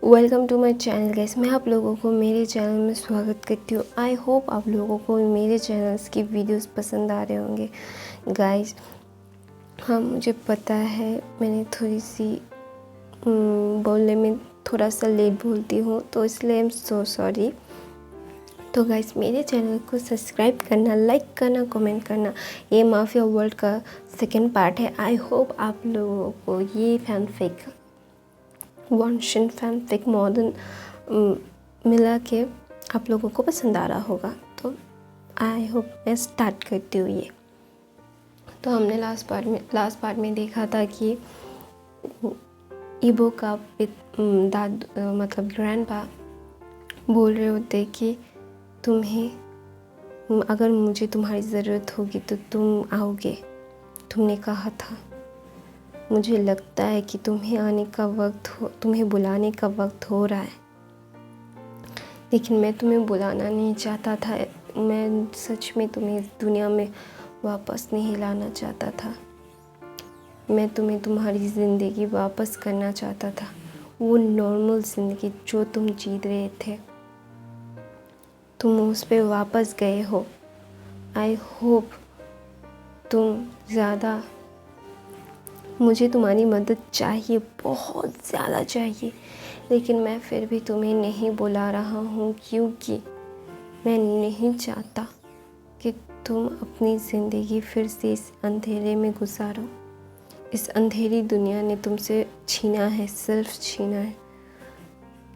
Welcome to my channel guys. मैं आप लोगों को मेरे चैनल में स्वागत करती हूँ। आई होप आप लोगों को मेरे चैनल्स की वीडियोस पसंद आ रहे होंगे गाइस। हाँ, मुझे पता है मैंने थोड़ी सी बोलने में थोड़ा सा लेट बोलती हूँ, तो इसलिए आई एम सो सॉरी। तो गाइस, मेरे चैनल को सब्सक्राइब करना, लाइक करना, कमेंट करना। ये माफिया वर्ल्ड का सेकेंड पार्ट है। आई होप आप लोगों को ये फैनफिक वॉन्शन फैनफिक मॉडर्न मिला के आप लोगों को पसंद आ रहा होगा। तो आई होप मैं स्टार्ट करती हूँ ये। तो हमने लास्ट पार्ट में देखा था कि ईबो का मतलब ग्रैंडपा बोल रहे होते कि तुम्हें अगर मुझे तुम्हारी ज़रूरत होगी तो तुम आओगे। तुमने कहा था, मुझे लगता है कि तुम्हें बुलाने का वक्त हो रहा है, लेकिन मैं तुम्हें बुलाना नहीं चाहता था। मैं सच में तुम्हें इस दुनिया में वापस नहीं लाना चाहता था। मैं तुम्हें तुम्हारी ज़िंदगी वापस करना चाहता था, वो नॉर्मल ज़िंदगी जो तुम जी रहे थे। तुम उस पे वापस गए हो। आई होप मुझे तुम्हारी मदद चाहिए, बहुत ज़्यादा चाहिए, लेकिन मैं फिर भी तुम्हें नहीं बुला रहा हूँ, क्योंकि मैं नहीं चाहता कि तुम अपनी ज़िंदगी फिर से इस अंधेरे में गुजारो। इस अंधेरी दुनिया ने तुमसे छीना है, सिर्फ छीना है,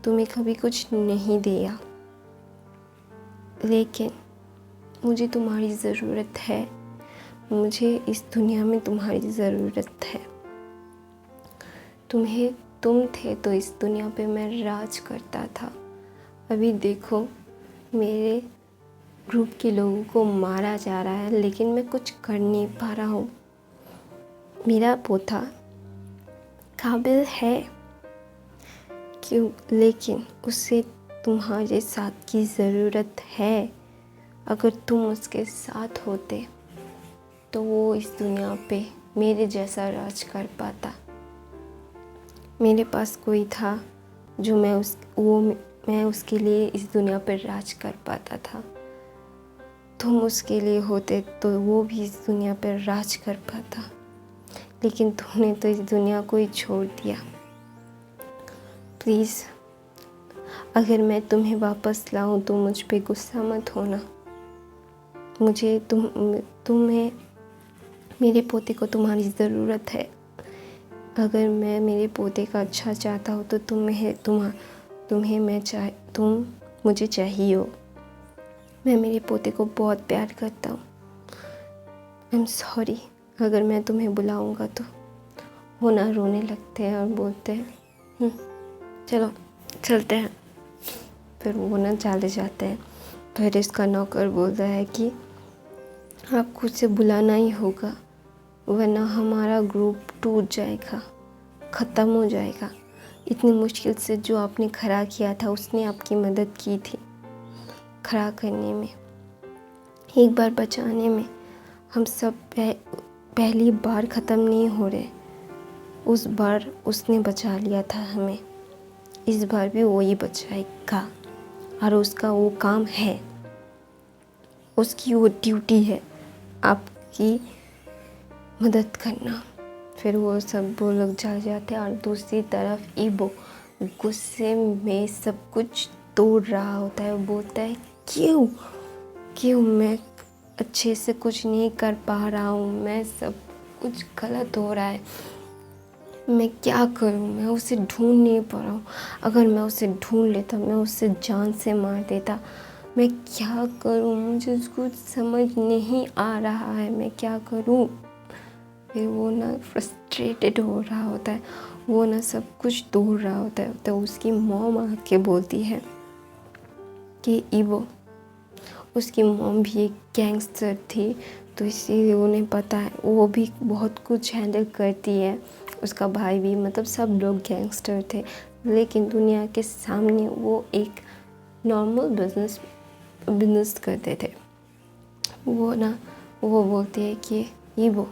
तुम्हें कभी कुछ नहीं दिया। लेकिन मुझे तुम्हारी ज़रूरत है, मुझे इस दुनिया में तुम्हारी ज़रूरत है। तुम थे तो इस दुनिया पे मैं राज करता था। अभी देखो, मेरे ग्रुप के लोगों को मारा जा रहा है, लेकिन मैं कुछ कर नहीं पा रहा हूँ। मेरा पोता काबिल है क्यों, लेकिन उसे तुम्हारे साथ की ज़रूरत है। अगर तुम उसके साथ होते तो वो इस दुनिया पे मेरे जैसा राज कर पाता। मेरे पास कोई था जो मैं उसके लिए इस दुनिया पर राज कर पाता था। तुम उसके लिए होते तो वो भी इस दुनिया पर राज कर पाता, लेकिन तुमने तो इस दुनिया को ही छोड़ दिया। प्लीज़, अगर मैं तुम्हें वापस लाऊं तो मुझ पे गुस्सा मत होना। मुझे तुम्हें मेरे पोते को तुम्हारी ज़रूरत है। अगर मैं मेरे पोते का अच्छा चाहता हूँ तो तुम मुझे चाहिए हो। मैं मेरे पोते को बहुत प्यार करता हूँ। आई एम सॉरी, अगर मैं तुम्हें बुलाऊँगा तो वो ना रोने लगते हैं और बोलते हैं चलो चलते हैं, फिर वो ना चले जाते हैं। फिर इसका नौकर बोलता है कि आपको उसे बुलाना ही होगा, वरना हमारा ग्रुप टूट जाएगा, ख़त्म हो जाएगा। इतनी मुश्किल से जो आपने खड़ा किया था, उसने आपकी मदद की थी खड़ा करने में, एक बार बचाने में। हम सब पहली बार ख़त्म नहीं हो रहे। उस बार उसने बचा लिया था हमें, इस बार भी वो ही बचाएगा, और उसका वो काम है, उसकी वो ड्यूटी है आपकी मदद करना। फिर वो लोग चल जाते हैं, और दूसरी तरफ ईबो गुस्से में सब कुछ तोड़ रहा होता है। वो बोलता है क्यों मैं अच्छे से कुछ नहीं कर पा रहा हूँ, मैं सब कुछ गलत हो रहा है, मैं क्या करूँ, मैं उसे ढूंढ नहीं पा रहा हूँ। अगर मैं उसे ढूंढ लेता, मैं उसे जान से मार देता। मैं क्या करूँ, मुझे कुछ समझ नहीं आ रहा है, मैं क्या करूँ। फिर वो ना फ्रस्ट्रेटेड हो रहा होता है, वो ना सब कुछ तोड़ रहा होता है। तो उसकी मॉम आके बोलती है कि ईबो, उसकी मॉम भी एक गैंगस्टर थी, तो इसीलिए उन्हें पता है, वो भी बहुत कुछ हैंडल करती है। उसका भाई भी, मतलब सब लोग गैंगस्टर थे, लेकिन दुनिया के सामने वो एक नॉर्मल बिजनेस करते थे। वो बोलती है कि ईबो,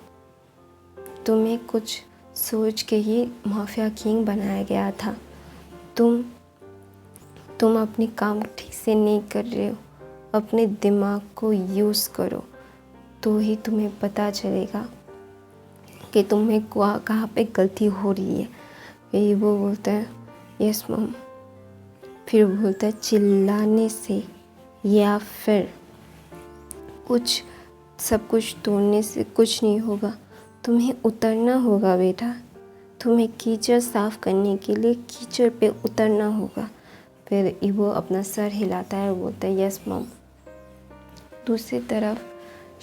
तुम्हें कुछ सोच के ही माफिया किंग बनाया गया था। तुम तुम अपने काम ठीक से नहीं कर रहे हो, अपने दिमाग को यूज़ करो, तो ही तुम्हें पता चलेगा कि तुम्हें कहाँ पे गलती हो रही है। फिर वो बोलता है यस मम। फिर बोलता है चिल्लाने से या फिर सब कुछ तोड़ने से कुछ नहीं होगा, तुम्हें उतरना होगा बेटा, तुम्हें कीचड़ साफ़ करने के लिए कीचड़ पे उतरना होगा। फिर वो अपना सर हिलाता है और बोलता है यस मम। दूसरी तरफ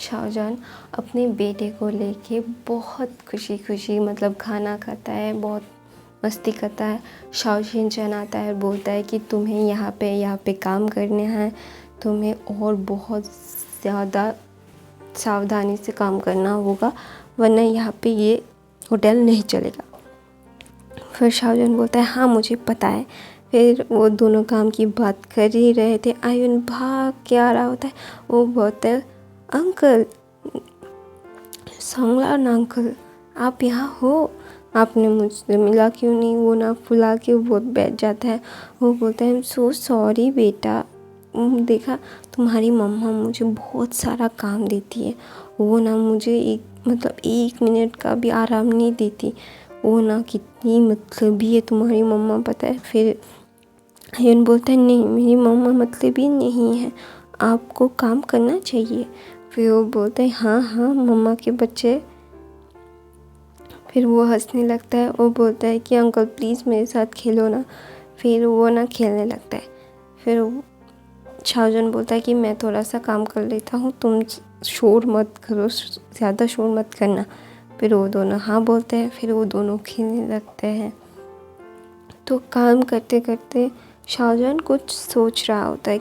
शाहजहान अपने बेटे को लेके बहुत खुशी मतलब खाना खाता है, बहुत मस्ती करता है। शाओशिन आता है और बोलता है कि तुम्हें यहाँ पे काम करने हैं, तुम्हें और बहुत ज़्यादा सावधानी से काम करना होगा, वरना यहाँ पे ये होटल नहीं चलेगा। फिर शाहजहान बोलता है हाँ मुझे पता है। फिर वो दोनों काम की बात कर ही रहे थे, आयुन भाग के आ रहा होता है। वो बोलता है अंकल, सोंगलान अंकल, आप यहाँ हो, आपने मुझसे मिला क्यों नहीं? वो ना फुला के वो बैठ जाता है। वो बोलता है सो सॉरी बेटा, देखा तुम्हारी मम्मा मुझे बहुत सारा काम देती है, वो ना मुझे एक मिनट का भी आराम नहीं देती, वो ना कितनी मतलबी है तुम्हारी मम्मा, पता है। फिर आयन बोलता है नहीं मेरी मम्मा मतलबी नहीं है, आपको काम करना चाहिए। फिर वो बोलता है हाँ हाँ मम्मा के बच्चे। फिर वो हंसने लगता है और बोलता है कि अंकल प्लीज़ मेरे साथ खेलो ना। फिर वो ना खेलने लगता है। फिर शाहजहान बोलता है कि मैं थोड़ा सा काम कर लेता हूँ, तुम शोर मत करो, ज़्यादा शोर मत करना। फिर वो दोनों हाँ बोलते हैं। फिर वो दोनों खेलने लगते हैं। तो काम करते करते शाहजहान कुछ सोच रहा होता है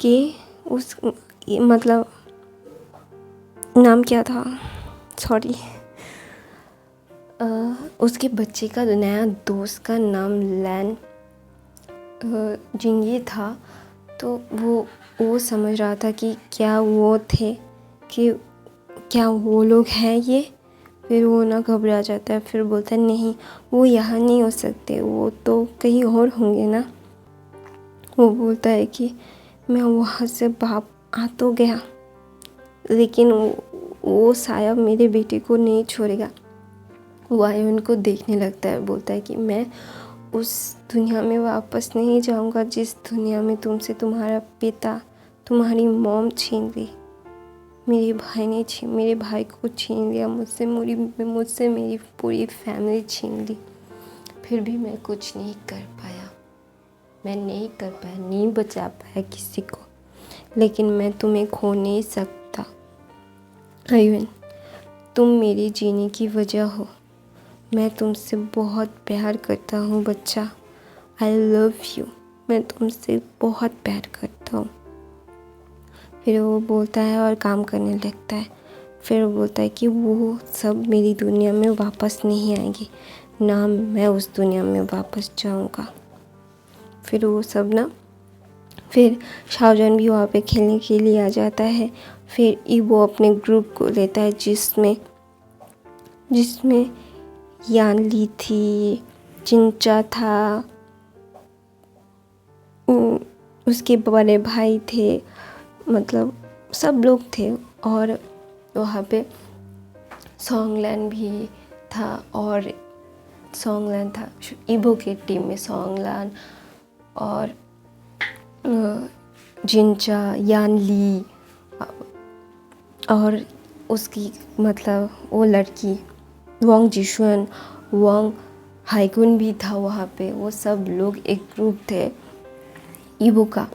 कि उस मतलब नाम क्या था, सॉरी, उसके बच्चे का नया दोस्त का नाम लैन जिंगी था। तो वो समझ रहा था कि क्या वो थे, कि क्या वो लोग हैं ये। फिर वो ना घबरा जाता है। फिर बोलता है नहीं वो यहाँ नहीं हो सकते, वो तो कहीं और होंगे ना। वो बोलता है कि मैं वहाँ से बाहर आ तो गया, लेकिन वो शायद मेरे बेटे को नहीं छोड़ेगा। वो आयुन को देखने लगता है, बोलता है कि मैं उस दुनिया में वापस नहीं जाऊंगा जिस दुनिया में तुमसे तुम्हारा पिता, तुम्हारी मॉम छीन ली, मेरे भाई को छीन लिया, मुझसे मेरी पूरी फैमिली छीन ली। फिर भी मैं कुछ नहीं कर पाया, नहीं बचा पाया किसी को, लेकिन मैं तुम्हें खो नहीं सकता। आयुन, तुम मेरे जीने की वजह हो, मैं तुमसे बहुत प्यार करता हूँ बच्चा, आई लव यू, मैं तुमसे बहुत प्यार करता हूँ। फिर वो बोलता है और काम करने लगता है। फिर वो बोलता है कि वो सब मेरी दुनिया में वापस नहीं आएंगे, ना मैं उस दुनिया में वापस जाऊँगा। फिर वो सब ना, फिर शाहजहान भी वहाँ पे खेलने के लिए आ जाता है। फिर वो अपने ग्रुप को लेता है जिसमें यान ली थी, चिंचा था, उसके बड़े भाई थे, मतलब सब लोग थे। और वहाँ पे सोंगलैन भी था, और सोंगलैन था ईबो की टीम में, सोंगलैन और जिंचा, यान ली और उसकी मतलब वो लड़की वांग जिशुन, वांग हाइगुन भी था वहाँ पे। वो सब लोग एक ग्रुप थे ईबो का,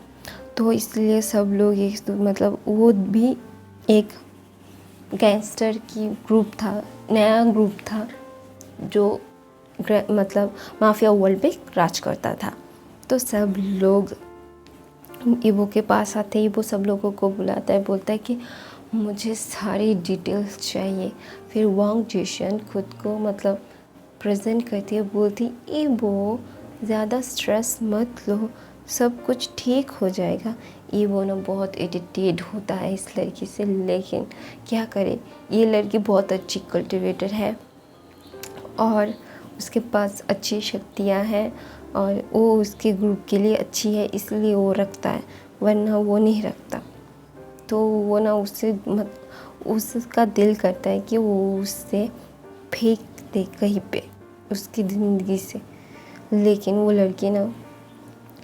तो इसलिए सब लोग एक मतलब वो भी एक गैंगस्टर की ग्रुप था, नया ग्रुप था जो मतलब माफिया वर्ल्ड पे राज करता था। तो सब लोग ईबो के पास आते ही वो सब लोगों को बुलाता है, बोलता है कि मुझे सारी डिटेल्स चाहिए। फिर वांग जिशन खुद को मतलब प्रेजेंट करती है, बोलती ईबो ज़्यादा स्ट्रेस मत लो, सब कुछ ठीक हो जाएगा। ईबो ना बहुत इरिटेट होता है इस लड़की से, लेकिन क्या करे, ये लड़की बहुत अच्छी कल्टिवेटर है और उसके पास अच्छी शक्तियाँ हैं और वो उसके ग्रुप के लिए अच्छी है, इसलिए वो रखता है, वरना वो नहीं रखता। तो वो ना उसका दिल करता है कि वो उससे फेंक दे कहीं पे उसकी ज़िंदगी से। लेकिन वो लड़की ना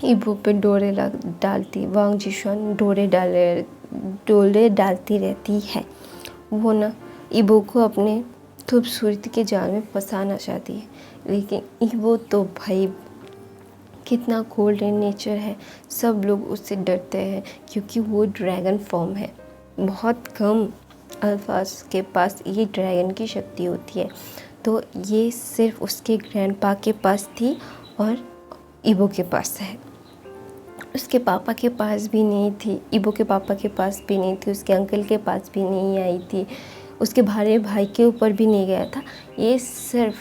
ईबो पे डालती, वांग जिशान डोरे डालती रहती है। वो ना ईबो को अपने खूबसूरती के जाल में फंसाना चाहती है, लेकिन ईबो तो भाई कितना कोल्ड इन नेचर है, सब लोग उससे डरते हैं क्योंकि वो ड्रैगन फॉर्म है। बहुत कम अल्फाज के पास ये ड्रैगन की शक्ति होती है, तो ये सिर्फ उसके ग्रैंडपा के पास थी और ईबो के पास है। उसके पापा के पास भी नहीं थी, ईबो के पापा के पास भी नहीं थी, उसके अंकल के पास भी नहीं आई थी, उसके बड़े भाई के ऊपर भी नहीं गया था। ये सिर्फ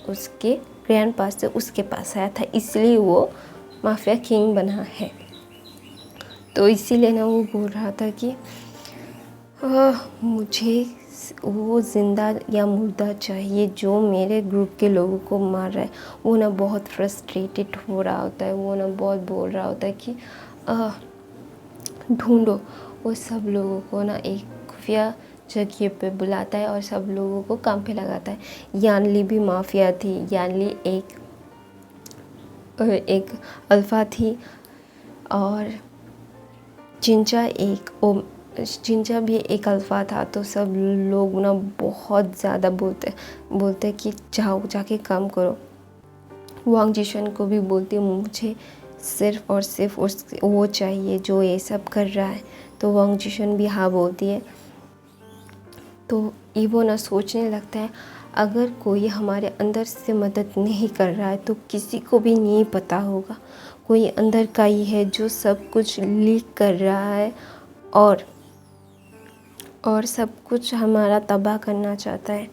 उसके ग्रैंडपा से उसके पास आया था, इसलिए वो माफिया किंग बना है। तो इसीलिए ना वो बोल रहा था कि मुझे वो ज़िंदा या मुर्दा चाहिए जो मेरे ग्रुप के लोगों को मार रहा है। वो ना बहुत फ्रस्ट्रेटेड हो रहा होता है, वो ना बहुत बोल रहा होता है कि ढूंढो। वो सब लोगों को ना एक खुफिया जगह पे बुलाता है और सब लोगों को काम पे लगाता है। यानली भी माफिया थी, यानली एक अल्फ़ा थी और जिंजा भी एक अल्फ़ा था। तो सब लोग ना बहुत ज़्यादा बोलते कि जाके काम करो। वांग जिशन को भी बोलती मुझे सिर्फ और सिर्फ वो चाहिए जो ये सब कर रहा है। तो वांग जिशन भी हाँ बोलती है। तो ईवो ना सोचने लगता है अगर कोई हमारे अंदर से मदद नहीं कर रहा है तो किसी को भी नहीं पता होगा, कोई अंदर का ही है जो सब कुछ लीक कर रहा है और सब कुछ हमारा तबाह करना चाहता है,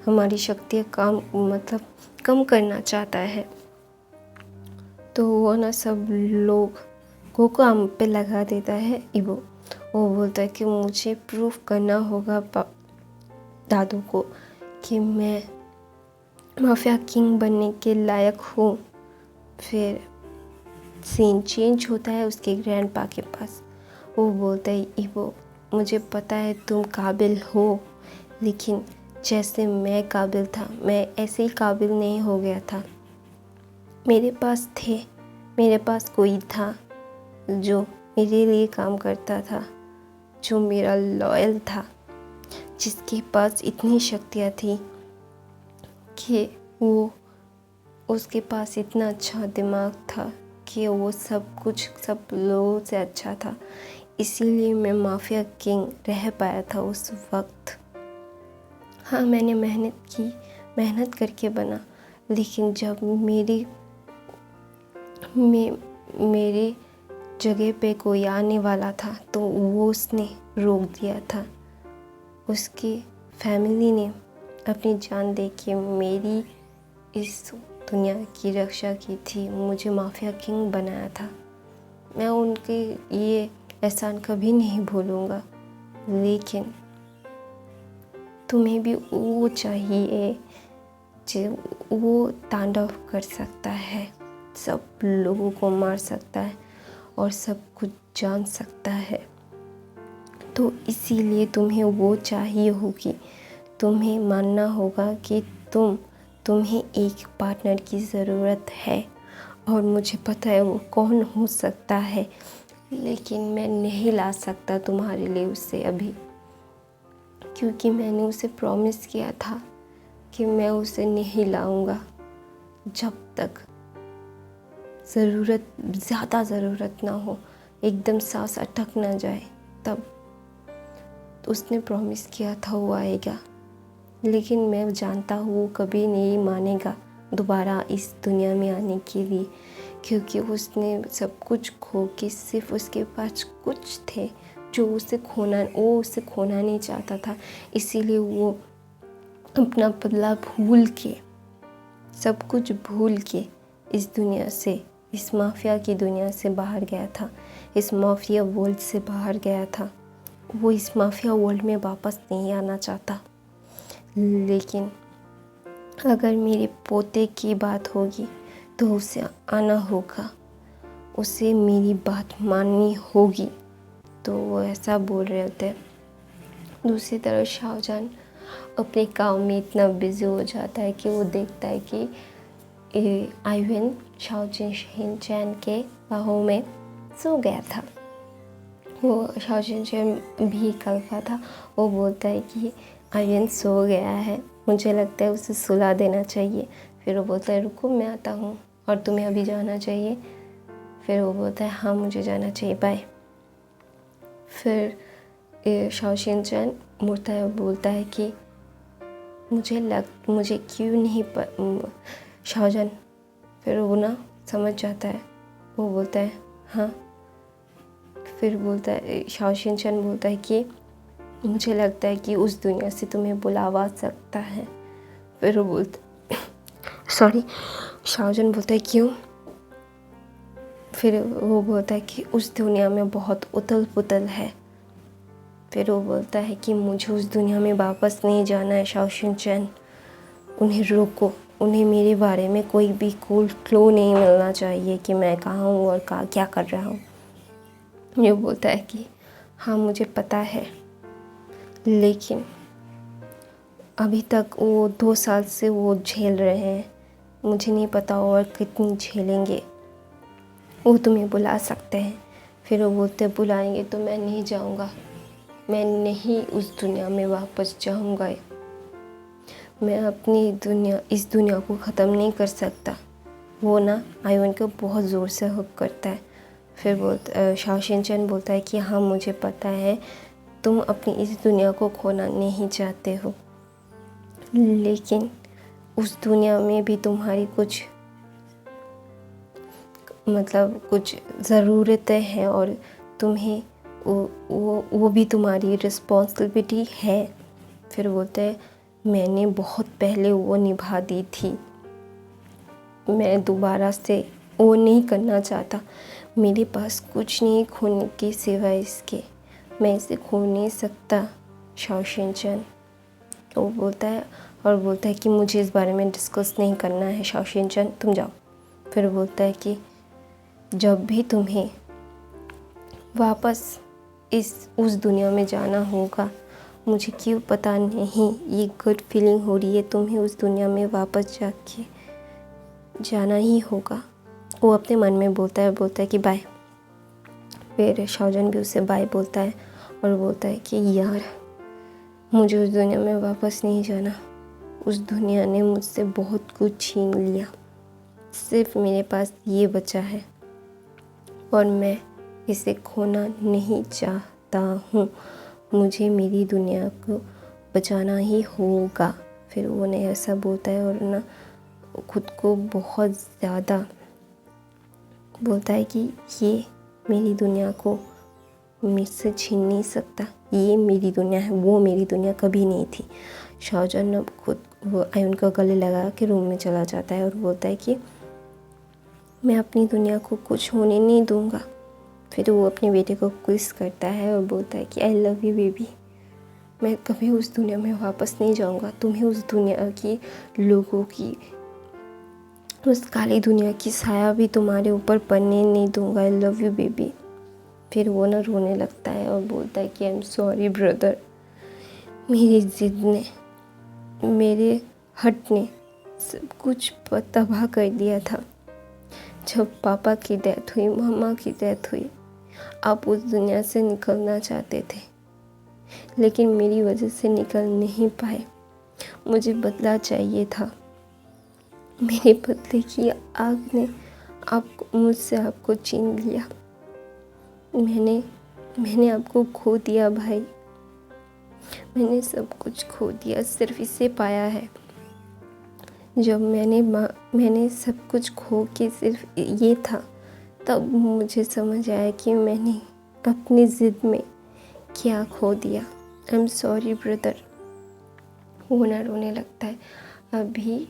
हमारी शक्तियाँ कम करना चाहता है। तो वो ना सब लोग को काम पे लगा देता है ईवो। वो बोलता है कि मुझे प्रूफ करना होगा दादू को कि मैं माफिया किंग बनने के लायक हूँ। फिर सीन चेंज होता है उसके ग्रैंडपा के पास। वो बोलता है ईवो मुझे पता है तुम काबिल हो, लेकिन जैसे मैं काबिल था मैं ऐसे ही काबिल नहीं हो गया था। मेरे पास कोई था जो मेरे लिए काम करता था, जो मेरा लॉयल था, जिसके पास इतनी शक्तियाँ थी कि उसके पास इतना अच्छा दिमाग था कि वो सब लोगों से अच्छा था। इसीलिए मैं माफिया किंग रह पाया था उस वक्त। हाँ, मैंने मेहनत करके बना, लेकिन जब मेरी जगह पे कोई आने वाला था तो वो उसने रोक दिया था। उसकी फैमिली ने अपनी जान दे के मेरी इस दुनिया की रक्षा की थी, मुझे माफिया किंग बनाया था। मैं उनके ये एहसान कभी नहीं भूलूंगा। लेकिन तुम्हें भी वो चाहिए जो वो तांडव कर सकता है, सब लोगों को मार सकता है और सब कुछ जान सकता है। तो इसीलिए तुम्हें वो चाहिए होगी। तुम्हें मानना होगा कि तुम्हें एक पार्टनर की ज़रूरत है और मुझे पता है वो कौन हो सकता है, लेकिन मैं नहीं ला सकता तुम्हारे लिए उसे अभी, क्योंकि मैंने उसे प्रॉमिस किया था कि मैं उसे नहीं लाऊंगा जब तक ज़्यादा ज़रूरत ना हो, एकदम सांस अटक ना जाए तब। तो उसने प्रॉमिस किया था वो आएगा, लेकिन मैं जानता हूँ वो कभी नहीं मानेगा दोबारा इस दुनिया में आने के लिए, क्योंकि उसने सब कुछ खो के सिर्फ उसके पास कुछ थे जो वो उसे खोना नहीं चाहता था। इसीलिए वो अपना बदला भूल के, सब कुछ भूल के इस दुनिया से, इस माफिया की दुनिया से बाहर गया था, इस माफिया वर्ल्ड से बाहर गया था। वो इस माफिया वर्ल्ड में वापस नहीं आना चाहता, लेकिन अगर मेरे पोते की बात होगी तो उसे आना होगा, उसे मेरी बात माननी होगी। तो वो ऐसा बोल रहे होते हैं। दूसरी तरफ शाहजहां अपने काम में इतना बिजी हो जाता है कि वो देखता है कि आइवन शाओ के बाहों में सो गया था। वो शाओ भी कल्पा था। वो बोलता है कि आइवन सो गया है, मुझे लगता है उसे सुला देना चाहिए। फिर वो बोलता है रुको मैं आता हूँ, और तुम्हें अभी जाना चाहिए। फिर वो बोलता है हाँ मुझे जाना चाहिए, बाय। फिर शाओ मुड़ता है, बोलता है कि मुझे क्यों नहीं शाहजहां। फिर वो ना समझ जाता है। वो बोलता है हाँ। फिर बोलता है शाओ बोलता है कि मुझे लगता है कि उस दुनिया से तुम्हें बुलावा सकता है। फिर वो बोलता सॉरी शाओजन बोलता है क्यों। फिर वो बोलता है कि उस दुनिया में बहुत उथल पुथल है। फिर वो बोलता है कि मुझे उस दुनिया में वापस नहीं जाना है शाओ, उन्हें रोको, उन्हें मेरे बारे में कोई भी क्लू नहीं मिलना चाहिए कि मैं कहाँ हूँ और क्या कर रहा हूँ। ये बोलता है कि हाँ मुझे पता है, लेकिन अभी तक वो 2 साल से वो झेल रहे हैं, मुझे नहीं पता और कितनी झेलेंगे। वो तुम्हें बुला सकते हैं। फिर वो बोलते बुलाएंगे तो मैं नहीं जाऊँगा, मैं नहीं उस दुनिया में वापस जाऊँगा। मैं अपनी इस दुनिया को ख़त्म नहीं कर सकता। वो ना आयुन को बहुत ज़ोर से हक करता है। फिर शाओ बोलता है कि हाँ मुझे पता है तुम अपनी इस दुनिया को खोना नहीं चाहते हो, लेकिन उस दुनिया में भी तुम्हारी कुछ ज़रूरतें हैं और तुम्हें वो भी तुम्हारी रिस्पॉन्सिबिलिटी है। फिर बोलते हैं मैंने बहुत पहले वो निभा दी थी, मैं दोबारा से वो नहीं करना चाहता। मेरे पास कुछ नहीं खोने के सिवाय इसके, मैं इसे खो नहीं सकता शाओ। वो बोलता है कि मुझे इस बारे में डिस्कस नहीं करना है शाओ, तुम जाओ। फिर बोलता है कि जब भी तुम्हें वापस उस दुनिया में जाना होगा, मुझे क्यों पता नहीं ये गुड फीलिंग हो रही है, तुम्हें उस दुनिया में वापस जाके जाना ही होगा। वो अपने मन में बोलता है कि बाय। फिर शाओजन भी उसे बाय बोलता है और बोलता है कि यार मुझे उस दुनिया में वापस नहीं जाना, उस दुनिया ने मुझसे बहुत कुछ छीन लिया, सिर्फ मेरे पास ये बचा है और मैं इसे खोना नहीं चाहता हूँ, मुझे मेरी दुनिया को बचाना ही होगा। फिर वो ने ऐसा बोलता है और ना खुद को बहुत ज़्यादा बोलता है कि ये मेरी दुनिया को मुझसे छीन नहीं सकता, ये मेरी दुनिया है, वो मेरी दुनिया कभी नहीं थी। शाहजहां खुद वो आयुन का गले लगा के रूम में चला जाता है और बोलता है कि मैं अपनी दुनिया को कुछ होने नहीं दूंगा। फिर वो अपने बेटे को किस करता है और बोलता है कि आई लव यू बेबी, मैं कभी उस दुनिया में वापस नहीं जाऊंगा, तुम्हें उस दुनिया की लोगों की उस काली दुनिया की साया भी तुम्हारे ऊपर पड़ने नहीं दूंगा, आई लव यू बेबी। फिर वो ना रोने लगता है और बोलता है कि आई एम सॉरी ब्रदर, मेरी ज़िद ने, मेरे हट ने सब कुछ तबाह कर दिया था। जब पापा की डेथ हुई, मामा की डेथ हुई, आप उस दुनिया से निकलना चाहते थे, लेकिन मेरी वजह से निकल नहीं पाए। मुझे बदला चाहिए था, मेरे बदले की आग ने मुझसे आपको छीन लिया। मैंने आपको खो दिया भाई, मैंने सब कुछ खो दिया, सिर्फ इसे पाया है। जब मैंने सब कुछ खो के सिर्फ ये था, तब मुझे समझ आया कि मैंने अपनी ज़िद में क्या खो दिया। I am sorry brother. वो ना रोने लगता है। अभी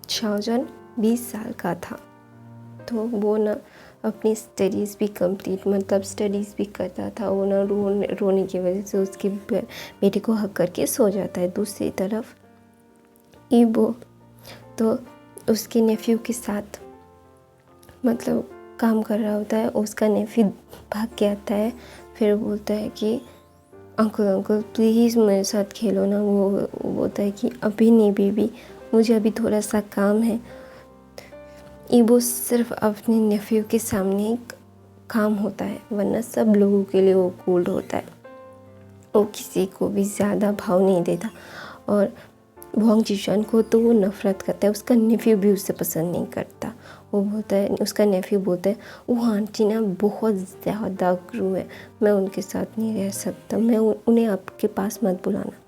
शाहजहां 20 साल का था, तो वो ना अपनी स्टडीज़ भी स्टडीज़ भी करता था। वो ना रोने की वजह से उसके बेटे को हक करके सो जाता है। दूसरी तरफ ईबो तो उसके नेफ्यू के साथ मतलब काम कर रहा होता है। उसका नेफ्यू भाग के आता है, फिर बोलता है कि अंकल अंकल प्लीज़ मेरे साथ खेलो ना। वो बोलता है कि अभी नहीं बेबी, मुझे अभी थोड़ा सा काम है। ईबो सिर्फ अपने नेफ्यू के सामने ही काम होता है, वरना सब लोगों के लिए वो कोल्ड होता है। वो किसी को भी ज़्यादा भाव नहीं देता। और वॉन्ग जिशान को तो वो नफ़रत करता है, उसका नेफ्यू भी उससे पसंद नहीं करता। वो बोलता है, उसका नेफ्यू बोलता है वो आंटी ना बहुत ज़्यादा क्रूर है, मैं उनके साथ नहीं रह सकता, मैं उन्हें आपके पास मत बुलाना।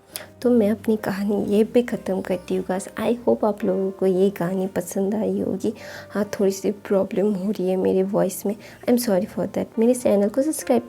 तो मैं अपनी कहानी ये पे ख़त्म करती हूँ गाइस। आई होप आप लोगों को ये कहानी पसंद आई होगी। हाँ, थोड़ी सी प्रॉब्लम हो रही है मेरे वॉइस में, I am sorry for that. मेरे चैनल को सब्सक्राइब